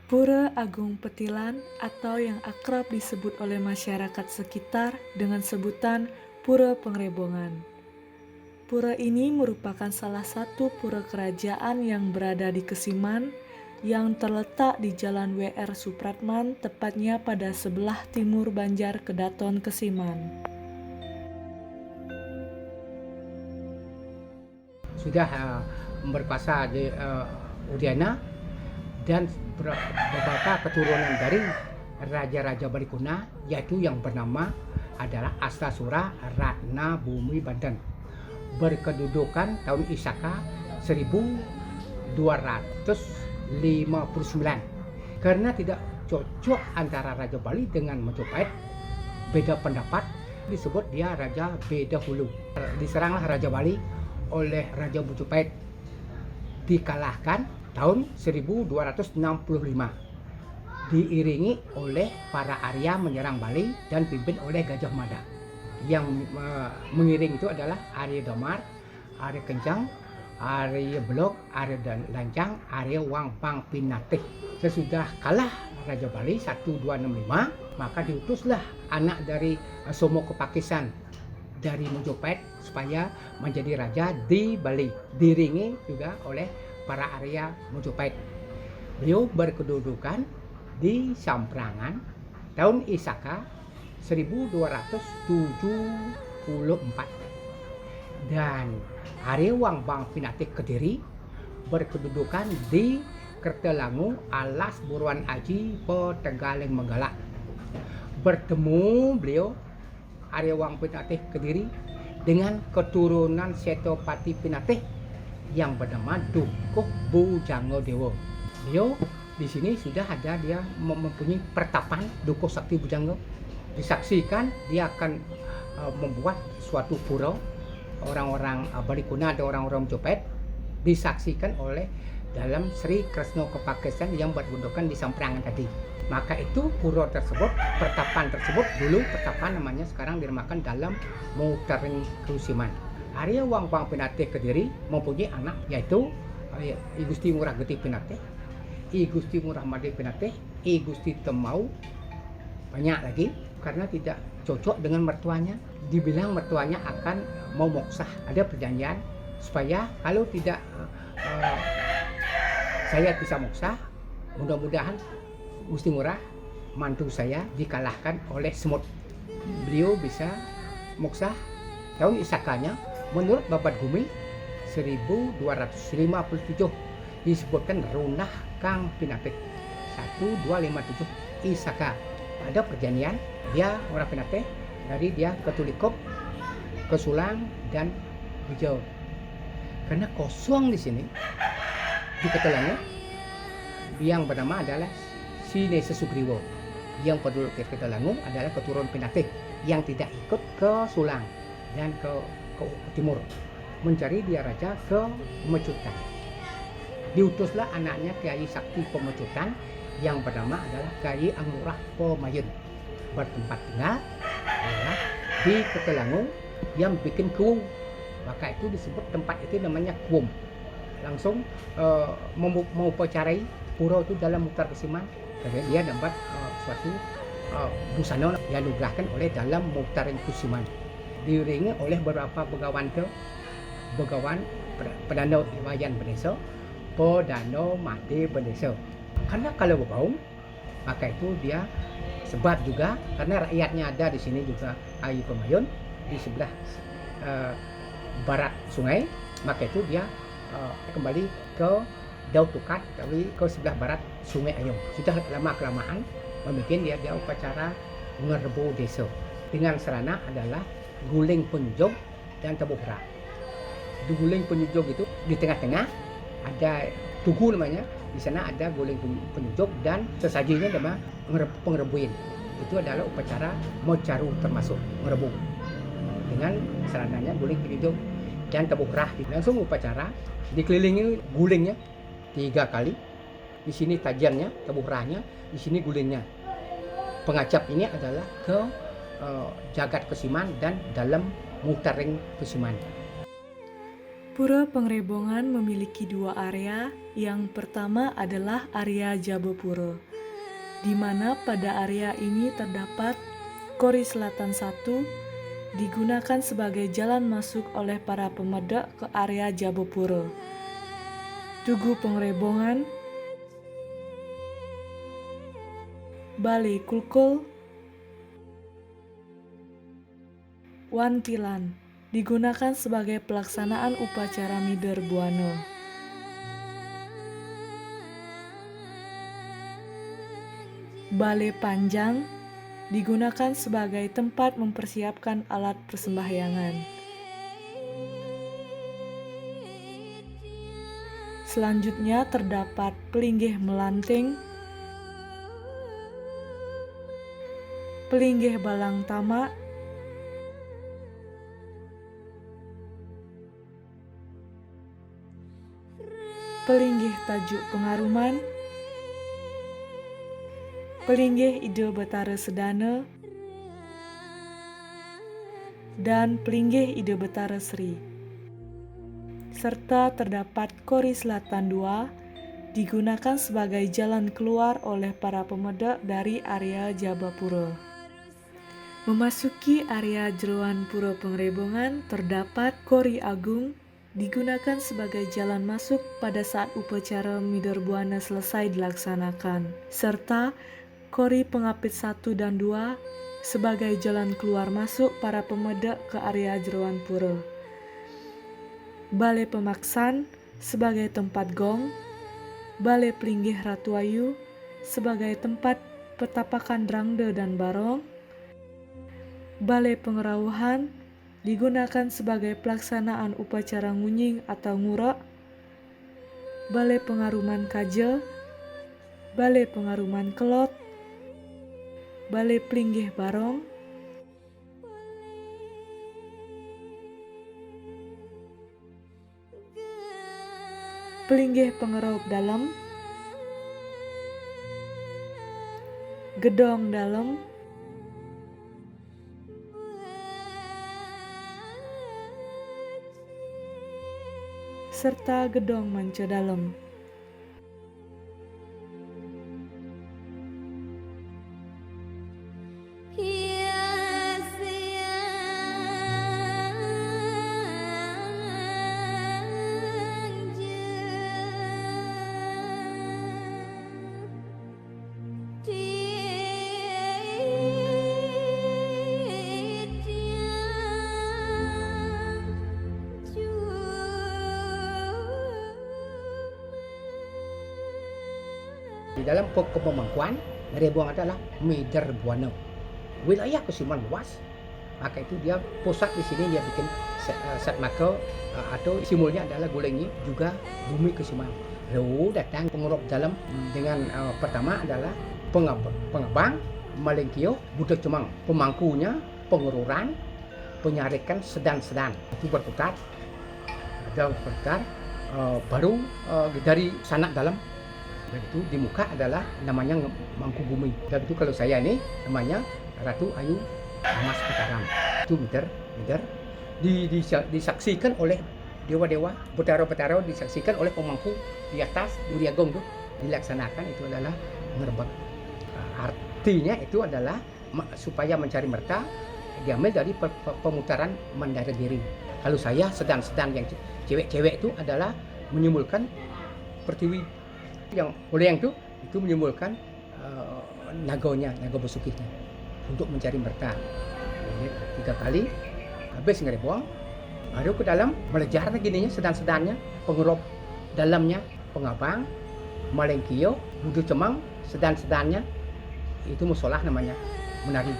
Pura Agung Petilan atau yang akrab disebut oleh masyarakat sekitar dengan sebutan Pura Pengrebongan. Pura ini merupakan salah satu pura kerajaan yang berada di Kesiman yang terletak di Jalan W.R. Supratman, tepatnya pada sebelah timur Banjar Kedaton Kesiman. Sudah berkuasa di Udayana dan beberapa keturunan dari Raja-Raja Balikuna, yaitu yang bernama adalah Astasura Ratna Bumi Banten, berkedudukan tahun Isaka 1259. Karena tidak cocok antara Raja Bali dengan Majapahit, beda pendapat, disebut dia Raja Beda Hulu. Diseranglah Raja Bali oleh Raja Majapahit, dikalahkan tahun 1265, diiringi oleh para Arya menyerang Bali dan dipimpin oleh Gajah Mada. Yang mengiring itu adalah Arya Damar, Arya Kencang, Arya Blok, Arya Lancang, Arya Wangpang Pinatih. Sesudah kalah Raja Bali 1265, maka diutuslah anak dari Somo Kepakisan dari Majapahit supaya menjadi raja di Bali, diiringi juga oleh para Arya Majapahit. Beliau berkedudukan di Samprangan tahun Isaka 1274 dan Arya Wangpang Pinatih Kediri berkedudukan di Kertelangu Alas Buruan Aji Petegaleng Menggala. Bertemu beliau Arya Wangpang Pinatih Kediri dengan keturunan Setopati Pinatih yang bernama Dukuh Bujangga-dewa. Beliau di sini sudah ada, dia mempunyai pertapan Dukuh Sakti Bujangga. Disaksikan dia akan membuat suatu pura, orang-orang Balikuna dan orang-orang Majapahit disaksikan oleh dalam Sri Kresna Kepakisan yang berkedudukan di Samprangan tadi. Maka itu pura tersebut, pertapan tersebut dulu pertapan namanya, sekarang dinamakan dalam Mutaring Kesiman. Arya Wangpang Pinatih Kediri mempunyai anak, yaitu I Gusti Ngurah Getih Pinatih, I Gusti Ngurah Madi Pinatih, I Gusti Temau, banyak lagi. Karena tidak cocok dengan mertuanya, dibilang mertuanya akan mau moksah. Ada perjanjian supaya kalau tidak saya bisa moksah, mudah-mudahan Gusti Ngurah mantu saya dikalahkan oleh semut. Beliau bisa moksah. Tahun Isakanya menurut Babad Gumi 1257 disebutkan Runah Kang Pinatih 1257 Isaka. Ada perjanjian, dia orang Pinatih, dari dia ke Tulikop, ke Sulang dan Hijau. Karena kosong di sini di Ketelangu yang bernama adalah Sinesa Sugriwo, yang penduduk Ketelangu adalah keturunan Pinatih yang tidak ikut ke Sulang dan ke timur mencari dia raja ke Mecutan. Diutuslah anaknya Kiai Sakti Pemecutan yang bernama adalah Kiai Angurah Pemayun, bertempat tinggal adalah di Ketelangu yang bikin kuung. Maka itu disebut tempat itu namanya kuung. Langsung mempercarai pura itu dalam Mutar Kesiman. Jadi dia dapat suatu busana yang dinugerahkan oleh dalam Mutaring Kesiman, diiringi oleh beberapa begawan Pedano Iwayan Benesa, Pedano Made Benesa. Karena kalau berbau, maka itu dia sebab juga karena rakyatnya ada di sini juga Ayu Pemayun di sebelah barat sungai, maka itu dia kembali ke Daud Tukat, tapi ke sebelah barat Sungai Ayung. Sudah lama-kelamaan membuat dia upacara ngerebo desa dengan serana adalah guling penjog dan tebuhra. Di guling penjog itu di tengah-tengah ada tugu namanya, di sana ada guling penjog dan sesajinya nama pengerebuin. Itu adalah upacara mocaru termasuk ngerebu dengan serananya guling penjog dan tebuhra. Langsung upacara dikelilingi gulingnya 3 kali. Di sini tajannya, tebuhrahnya, di sini gulingnya. Pengacap ini adalah ke Jagat Kesiman dan dalam Mutaring Kesiman. Pura Pengrebongan memiliki dua area. Yang pertama adalah area Jabopuro, di mana pada area ini terdapat Kori Selatan 1, digunakan sebagai jalan masuk oleh para pemedak ke area Jabopuro. Tugu Pengrebongan, Balai Kulkul, Wantilan, digunakan sebagai pelaksanaan upacara Mider Buana. Balai Panjang digunakan sebagai tempat mempersiapkan alat persembahyangan. Selanjutnya terdapat Pelinggih Melanting, Pelinggih Balang Tama, Pelinggih Tajuk Pengaruman, Pelinggih Ide Betara Sedana, dan Pelinggih Ide Betara Seri. Serta terdapat Kori Selatan 2, digunakan sebagai jalan keluar oleh para pemedak dari area Jabapura. Memasuki area jeroan Pura Pengrebongan terdapat Kori Agung, digunakan sebagai jalan masuk pada saat upacara Mider Buana selesai dilaksanakan, serta Kori Pengapit 1 dan 2 sebagai jalan keluar masuk para pemedak ke area jeroan pura. Balai Pemaksan sebagai tempat gong, Balai Pelinggih Ratu Ayu sebagai tempat petapakan Drangde dan Barong, Balai Pengerawuhan digunakan sebagai pelaksanaan upacara ngunying atau ngurak, Balai Pengaruman Kaja, Balai Pengaruman Kelot, Balai Pelinggih Barong, Pelinggih Pengeraup Dalam, Gedong Dalam, serta Gedong Manca Dalam. Di dalam pemangkuan, Rebong adalah Mider Buana. Wilayah Kusiman luas, maka itu dia pusat di sini dia bikin Satmaka atau simbolnya adalah Gulengi, juga Bumi Kusiman. Lalu datang pengurup dalam dengan pertama adalah pengabang, Malengkio, Budak Cemang, pemangkunya, pengururan, penyarikan sedan-sedan itu berputar, baru dari sanak dalam. Dan itu di muka adalah namanya Mangku Bumi. Dan itu kalau saya ini namanya Ratu Ayu Mas Mataram. Itu Mider disaksikan oleh dewa-dewa, betara-betara disaksikan oleh pemangku di atas Duriagong itu dilaksanakan itu adalah merebak. Artinya itu adalah supaya mencari merta diambil dari pemutaran Mandara Giri. Kalau saya sedang yang cewek-cewek itu adalah menyimbolkan pertiwi. Yang oleh yang itu menyimbolkan nagonya, naga besukitnya untuk mencari merta. Jadi 3 kali habis ngerebuang, baru ke dalam melejar gininya sedan-sedannya, pengurup dalamnya, pengabang, Malengkio, Budu Cemang, sedan-sedannya itu musolah namanya, menari.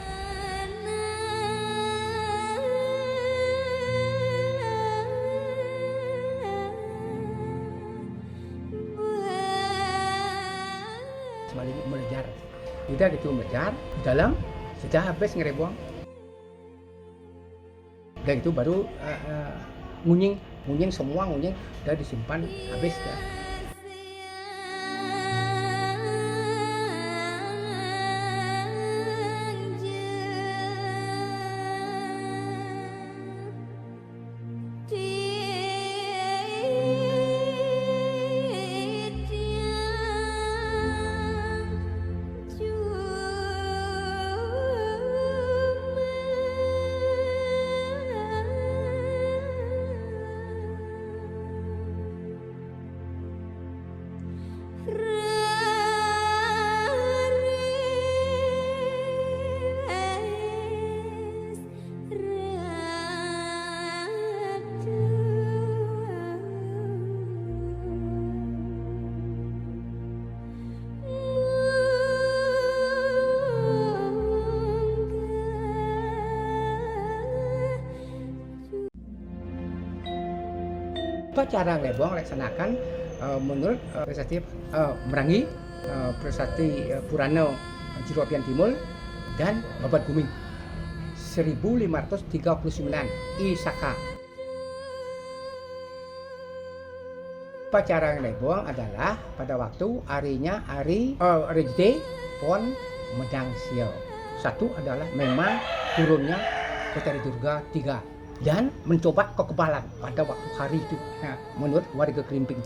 Melejar, udah gitu melejar dalam sudah habis ngerebuang, dan itu baru ngunying semua udah disimpan habis dah. Upacara ngelebong laksanakan menurut Prasasti Merangi, Prasasti Purana Jiropian Timur dan Babat Bumi 1539 Isaka. Upacara ngelebong adalah pada waktu harinya hari Rejde Pon Medang Sio. Satu adalah memang turunnya Batara Durga 3 dan mencoba kekebalan pada waktu hari itu menurut warga Kerimping.